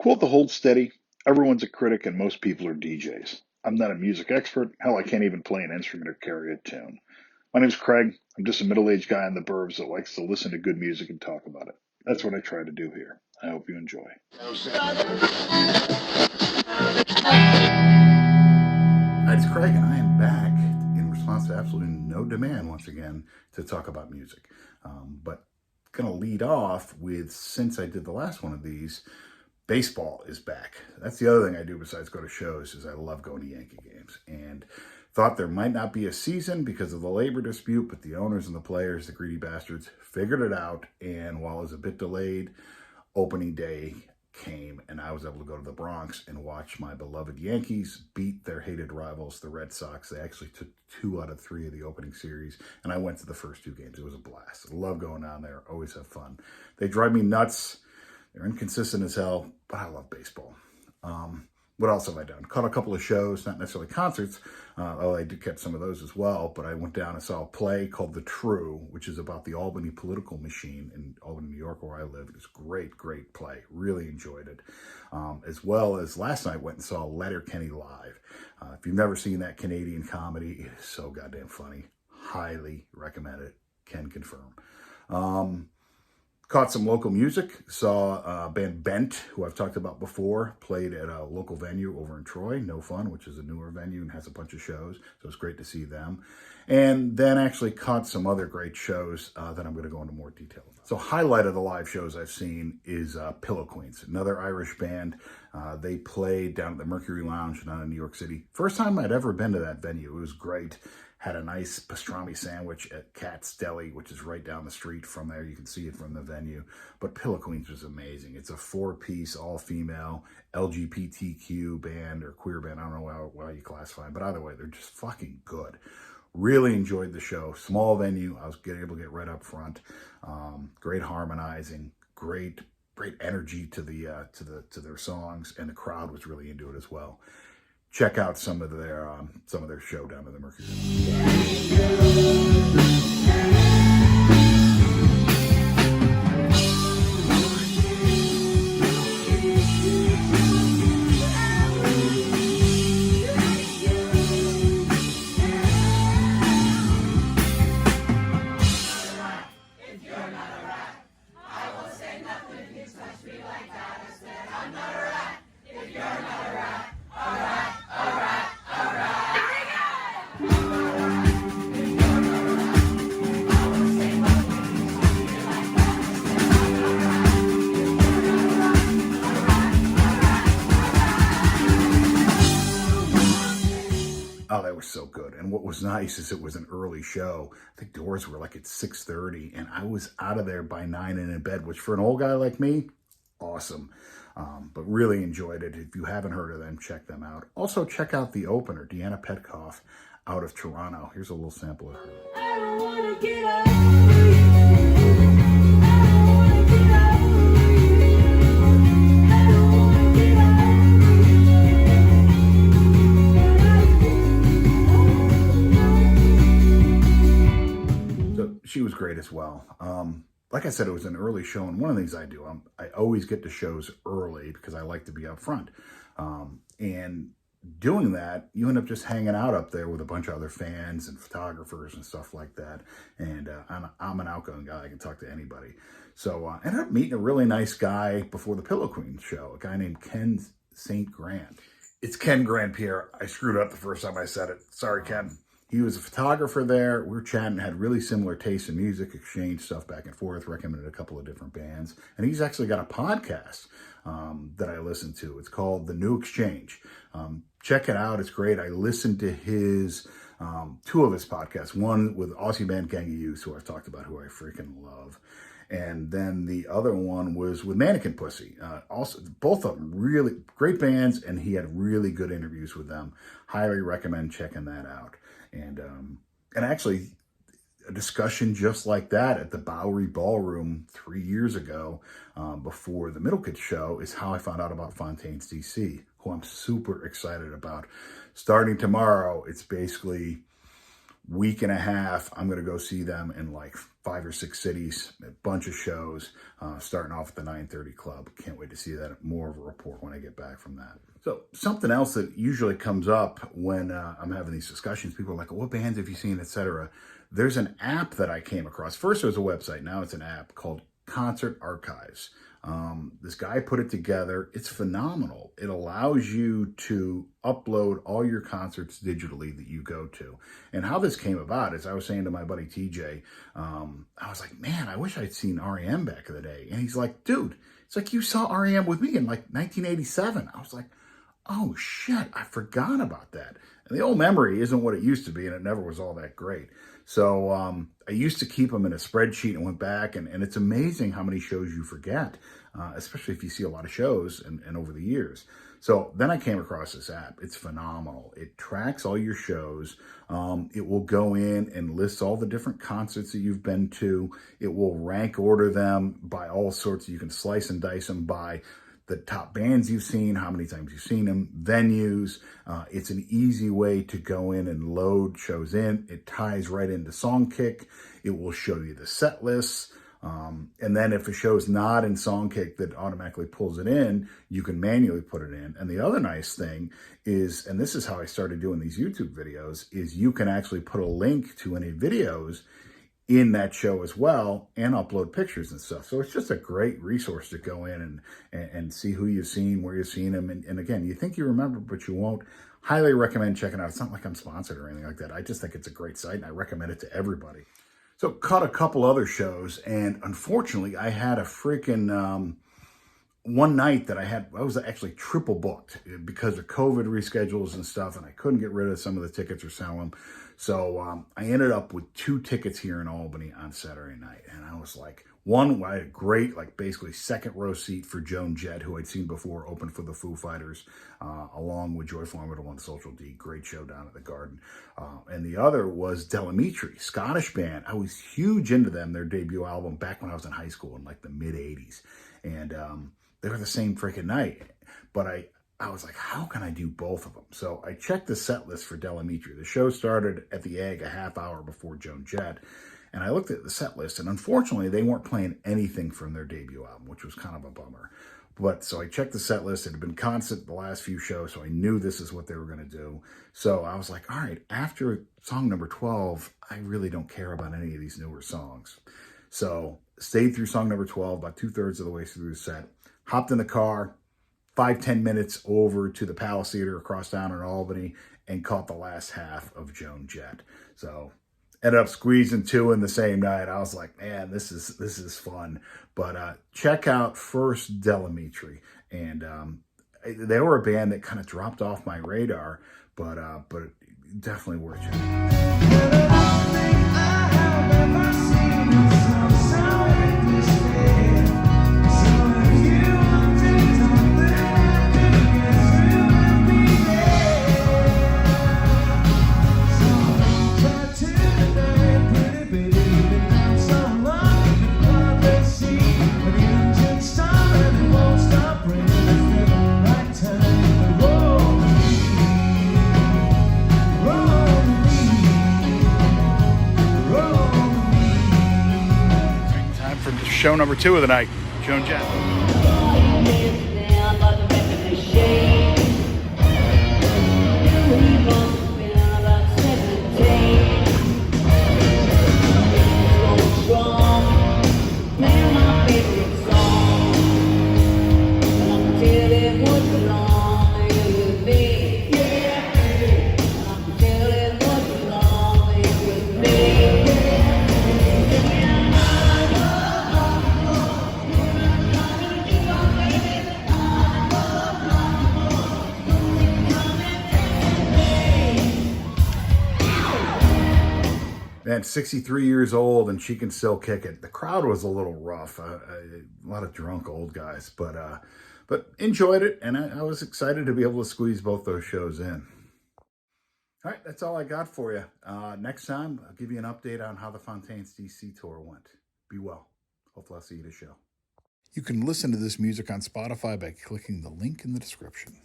Quote the hold steady, everyone's a critic and most people are DJs. I'm not a music expert. Hell, I can't even play an instrument or carry a tune. My name's Craig. I'm just a middle-aged guy in the burbs that likes to listen to good music and talk about it. That's what I try to do here. I hope you enjoy. Hi, it's Craig, and I am back in response to absolutely no demand once again to talk about music. But going to lead off with, since I did the last one of these, baseball is back. That's the other thing I do besides go to shows, is I love going to Yankee games. And thought there might not be a season because of the labor dispute, but the owners and the players, the greedy bastards, figured it out. And while it was a bit delayed, opening day came, and I was able to go to the Bronx and watch my beloved Yankees beat their hated rivals, the Red Sox. They actually took 2 out of 3 of the opening series, and I went to the first 2 games. It was a blast. I love going down there. Always have fun. They drive me nuts. They're inconsistent as hell, but I love baseball. What else have I done? Caught a couple of shows, not necessarily concerts, although I did catch some of those as well, but I went down and saw a play called The True, which is about the Albany political machine in Albany, New York, where I live. It was a great, great play. Really enjoyed it. As well as last night, went and saw Letterkenny live. If you've never seen that Canadian comedy, it is so goddamn funny. Highly recommend it. Can confirm. Caught some local music, saw band Bent, who I've talked about before, played at a local venue over in Troy, No Fun, which is a newer venue and has a bunch of shows, so it's great to see them. And then actually caught some other great shows that I'm going to go into more detail about. So highlight of the live shows I've seen is Pillow Queens, another Irish band. They played down at the Mercury Lounge down in New York City. First time I'd ever been to that venue. It was great. Had a nice pastrami sandwich at Cat's Deli, which is right down the street from there. You can see it from the venue. But Pillow Queens was amazing. It's a 4-piece, all-female, LGBTQ band or queer band. I don't know how you classify them. But either way, they're just fucking good. Really enjoyed the show. Small venue. I was able to get right up front. Great harmonizing. Great energy to their songs. And the crowd was really into it as well. Check out some of their show down at the Mercury. Oh, that was so good. And what was nice is it was an early show. I think doors were like at 6:30, and I was out of there by 9 and in bed, which for an old guy like me, awesome. But really enjoyed it. If you haven't heard of them, check them out. Also, check out the opener, Deanna Petcoff, out of Toronto. Here's a little sample of her. I don't wanna get over you. She was great as well. Like I said, it was an early show, and one of the things I do, I always get to shows early because I like to be up front. And doing that, you end up just hanging out up there with a bunch of other fans and photographers and stuff like that. And I'm an outgoing guy. I can talk to anybody. So I ended up meeting a really nice guy before the Pillow Queen show, a guy named Ken St. Grant. It's Ken Grant Pierre. I screwed up the first time I said it. Sorry, Ken. He was a photographer there. We were chatting, had really similar tastes in music, exchanged stuff back and forth, recommended a couple of different bands. And he's actually got a podcast that I listen to. It's called The New Exchange. Check it out. It's great. I listened to his 2 of his podcasts. One with Aussie band Gang of Youth, who I've talked about, who I freaking love. And then the other one was with Mannequin Pussy. Also, both of them really great bands, and he had really good interviews with them. Highly recommend checking that out. And actually, a discussion just like that at the Bowery Ballroom 3 years ago, before the Middle Kids show, is how I found out about Fontaines DC, who I'm super excited about. Starting tomorrow, it's basically week and a half, I'm going to go see them in like 5 or 6 cities, a bunch of shows, starting off at the 9:30 Club. Can't wait to see that. More of a report when I get back from that. So something else that usually comes up when I'm having these discussions, people are like, what bands have you seen, etc. There's an app that I came across. First it was a website, now it's an app called Concert Archives. This guy put it together. It's phenomenal. It allows you to upload all your concerts digitally that you go to. And how this came about is I was saying to my buddy TJ, I was like, man, I wish I'd seen REM back in the day. And he's like, dude, it's like you saw REM with me in like 1987. I was like, oh shit, I forgot about that. And the old memory isn't what it used to be, and it never was all that great. So I used to keep them in a spreadsheet and went back, and it's amazing how many shows you forget, especially if you see a lot of shows and over the years. So then I came across this app. It's phenomenal. It tracks all your shows. It will go in and list all the different concerts that you've been to. It will rank order them by all sorts. You can slice and dice them by the top bands you've seen, how many times you've seen them, venues. It's an easy way to go in and load shows in. It ties right into Songkick. It will show you the set lists. And then if a show's not in Songkick that automatically pulls it in, you can manually put it in. And the other nice thing is, and this is how I started doing these YouTube videos, is you can actually put a link to any videos in that show as well and upload pictures and stuff. So it's just a great resource to go in and see who you've seen, where you've seen them. And again, you think you remember, but you won't. Highly recommend checking it out. It's not like I'm sponsored or anything like that. I just think it's a great site and I recommend it to everybody. So caught a couple other shows, and unfortunately I had a freaking one night that I was actually triple booked because of COVID reschedules and stuff, and I couldn't get rid of some of the tickets or sell them. So I ended up with 2 tickets here in Albany on Saturday night. And I was like, one, I had a great, like basically second row seat for Joan Jett, who I'd seen before, open for the Foo Fighters, along with Joy Formidable and Social D. Great show down at the Garden. And the other was Amitri, Scottish band. I was huge into them, their debut album, back when I was in high school in like the mid 80s. And they were the same freaking night. But I was like, how can I do both of them? So I checked the set list for Amitri. The show started at the Egg a half hour before Joan Jett. And I looked at the set list, and unfortunately, they weren't playing anything from their debut album, which was kind of a bummer. But so I checked the set list. It had been constant the last few shows, so I knew this is what they were going to do. So I was like, all right, after song number 12, I really don't care about any of these newer songs. So stayed through song number 12, about 2/3 of the way through the set, hopped in the car, 5-10 minutes over to the Palace Theater across town in Albany, and caught the last half of Joan Jett. So ended up squeezing 2 in the same night. I was like, man, this is fun. But check out first Amitri. And they were a band that kind of dropped off my radar, but definitely worth checking. Show number 2 of the night, Joan Jett. And 63 years old, and she can still kick it. The crowd was a little rough, a lot of drunk old guys, but enjoyed it, and I was excited to be able to squeeze both those shows in. All right, that's all I got for you. Next time, I'll give you an update on how the Fontaines DC tour went. Be well. Hopefully I'll see you at a show. You can listen to this music on Spotify by clicking the link in the description.